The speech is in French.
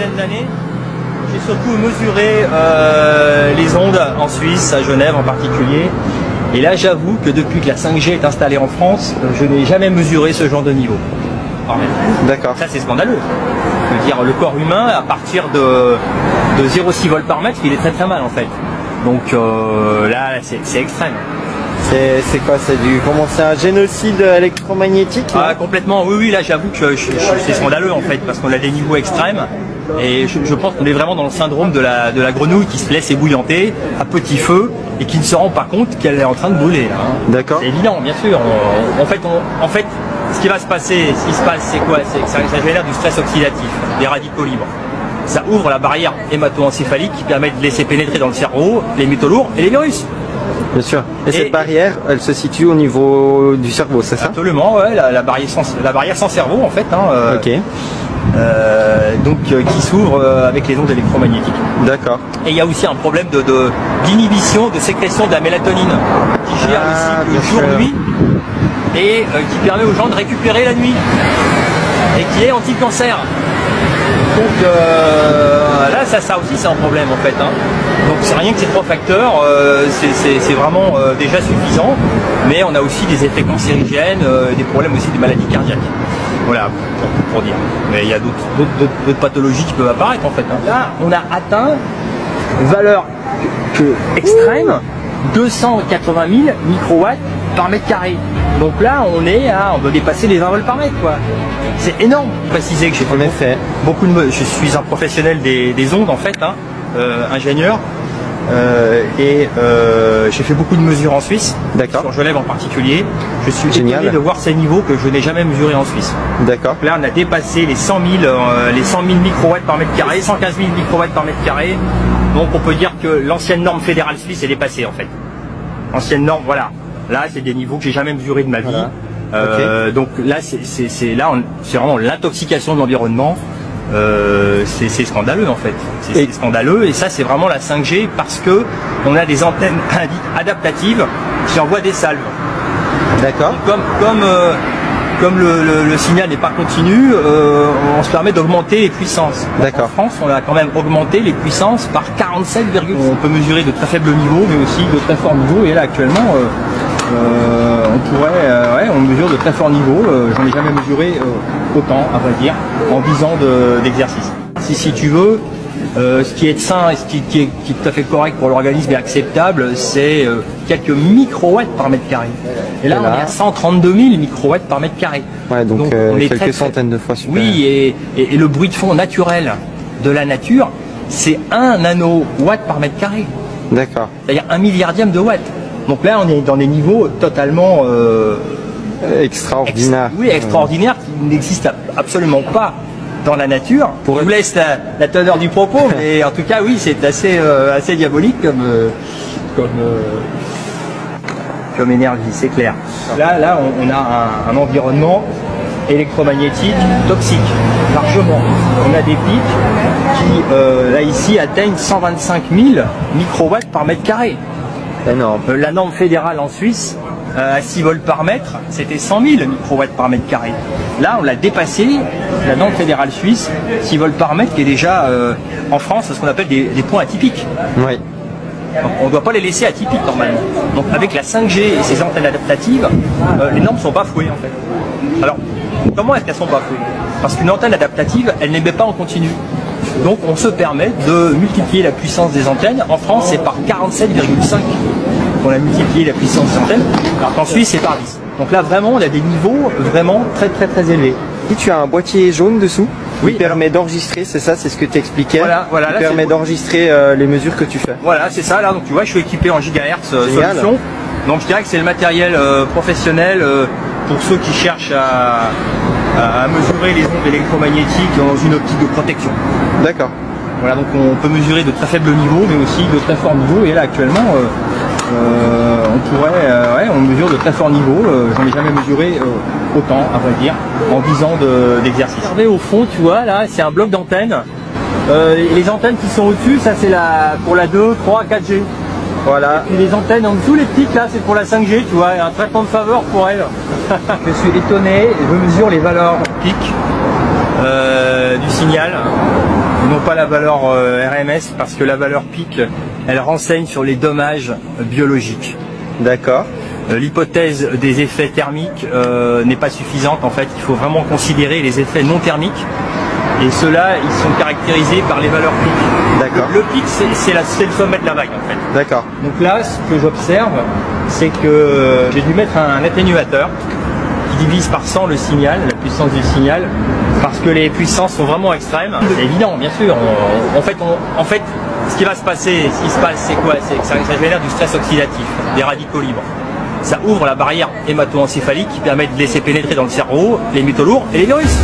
dizaine d'années, j'ai surtout mesuré les ondes en Suisse, à Genève en particulier. Et là, j'avoue que depuis que la 5G est installée en France, je n'ai jamais mesuré ce genre de niveau. D'accord. Ça, c'est scandaleux. Je veux dire, le corps humain, à partir de 0,6 volts par mètre, il est très très mal en fait. Donc là, c'est extrême. C'est quoi? C'est un génocide électromagnétique? Ah, complètement, oui, oui, là j'avoue que c'est scandaleux en fait, parce qu'on a des niveaux extrêmes. Et je pense qu'on est vraiment dans le syndrome de la grenouille qui se laisse ébouillanter à petit feu et qui ne se rend pas compte qu'elle est en train de brûler. Hein. D'accord. C'est évident, bien sûr. En fait, ce qui se passe, c'est quoi? C'est que ça génère du stress oxydatif, des radicaux libres. Ça ouvre la barrière hémato-encéphalique qui permet de laisser pénétrer dans le cerveau les métaux lourds et les virus. Bien sûr. Et cette barrière, elle se situe au niveau du cerveau, c'est ça? Absolument, ouais, la barrière sans cerveau en fait. Hein, ok. Qui s'ouvre avec les ondes électromagnétiques. D'accord. Et il y a aussi un problème d'inhibition, de sécrétion de la mélatonine qui gère le cycle jour-nuit et qui permet aux gens de récupérer la nuit et qui est anti-cancer. Donc là, ça aussi c'est un problème en fait. Hein. Donc c'est rien que ces trois facteurs, c'est vraiment déjà suffisant, mais on a aussi des effets cancérigènes, des problèmes aussi de maladies cardiaques. Voilà, pour dire. Mais il y a d'autres pathologies qui peuvent apparaître en fait. Hein. Là, on a atteint une valeur extrême, 280 000 microwatts par mètre carré. Donc là, on va dépasser les 20 volts par mètre, quoi. C'est énorme. Préciser que j'ai fait je suis un professionnel des ondes en fait, hein, ingénieur. J'ai fait beaucoup de mesures en Suisse, sur Genève en particulier. Je suis étonné de voir ces niveaux que je n'ai jamais mesurés en Suisse. D'accord. Là, on a dépassé les 100 000 microwatts par mètre carré, 115 000 microwatts par mètre carré. Donc, on peut dire que l'ancienne norme fédérale suisse est dépassée en fait. Ancienne norme, voilà. Là, c'est des niveaux que j'ai jamais mesurés de ma vie. Voilà. Donc là, c'est vraiment l'intoxication de l'environnement. C'est scandaleux en fait. C'est scandaleux et ça c'est vraiment la 5G parce que on a des antennes adaptatives qui envoient des salves. D'accord. Comme le signal n'est pas continu, on se permet d'augmenter les puissances. En France, on a quand même augmenté les puissances par 47, on peut mesurer de très faibles niveaux, mais aussi de très forts niveaux. Et là actuellement, on mesure de très forts niveaux. J'en ai jamais mesuré autant, à vrai dire, en 10 ans d'exercice. Si tu veux, ce qui est sain et ce qui est tout à fait correct pour l'organisme et acceptable, c'est quelques microwatts par mètre carré. Et là, on est à 132 000 microwatts par mètre carré. Ouais, donc on est quelques centaines de fois supérieur. Oui, et le bruit de fond naturel de la nature, c'est 1 nanowatt par mètre carré. D'accord. C'est-à-dire 1 milliardième de watts. Donc là, on est dans des niveaux totalement extraordinaires. Extraordinaires qui n'existent absolument pas dans la nature. Je vous laisse la teneur du propos, mais en tout cas, oui, c'est assez diabolique comme énergie, c'est clair. Là, on a un environnement électromagnétique toxique, largement. On a des pics qui, là ici, atteignent 125 000 microwatts par mètre carré. Énorme. La norme fédérale en Suisse, à 6 volts par mètre, c'était 100 000 microwatts par mètre carré. Là, on l'a dépassé, la norme fédérale suisse, 6 volts par mètre, qui est déjà en France ce qu'on appelle des points atypiques. Oui. Donc, on ne doit pas les laisser atypiques normalement. Donc avec la 5G et ses antennes adaptatives, les normes ne sont pas fouées en fait. Alors, comment est-ce qu'elles ne sont pas fouées? Parce qu'une antenne adaptative, elle n'émet pas en continu. Donc on se permet de multiplier la puissance des antennes. En France, c'est par 47,5 qu'on a multiplié la puissance des antennes, alors qu'en Suisse, c'est par 10. Donc là, vraiment, on a des niveaux vraiment très très très élevés. Et tu as un boîtier jaune dessous qui permet d'enregistrer, c'est ça, c'est ce que tu expliquais. Voilà, qui permet d'enregistrer les mesures que tu fais. Voilà, c'est ça. Là, donc tu vois, je suis équipé en gigahertz solution. Donc je dirais que c'est le matériel professionnel pour ceux qui cherchent à mesurer les ondes électromagnétiques dans une optique de protection. D'accord. Voilà, donc on peut mesurer de très faibles niveaux, mais aussi de très forts niveaux. Et là, actuellement, on mesure de très forts niveaux. J'en ai jamais mesuré autant, à vrai dire, en 10 ans d'exercice. Regardez au fond, tu vois, là, c'est un bloc d'antennes. Les antennes qui sont au-dessus, ça c'est pour la 2, 3, 4G. Voilà. Et les antennes en dessous, les petites là, c'est pour la 5G, tu vois, un traitement de faveur pour elles. Je suis étonné, je mesure les valeurs pic du signal. non pas la valeur RMS, parce que la valeur pic, elle renseigne sur les dommages biologiques. D'accord. L'hypothèse des effets thermiques n'est pas suffisante. En fait, il faut vraiment considérer les effets non thermiques. Et ceux-là, ils sont caractérisés par les valeurs pic. D'accord. Le pic, c'est le sommet de la vague, en fait. D'accord. Donc là, ce que j'observe, c'est que j'ai dû mettre un atténuateur qui divise par 100 le signal, la puissance du signal, parce que les puissances sont vraiment extrêmes. C'est évident, bien sûr. En fait, ce qui se passe, c'est quoi? C'est que ça génère du stress oxydatif, des radicaux libres. Ça ouvre la barrière hémato-encéphalique qui permet de laisser pénétrer dans le cerveau les métaux lourds et les virus.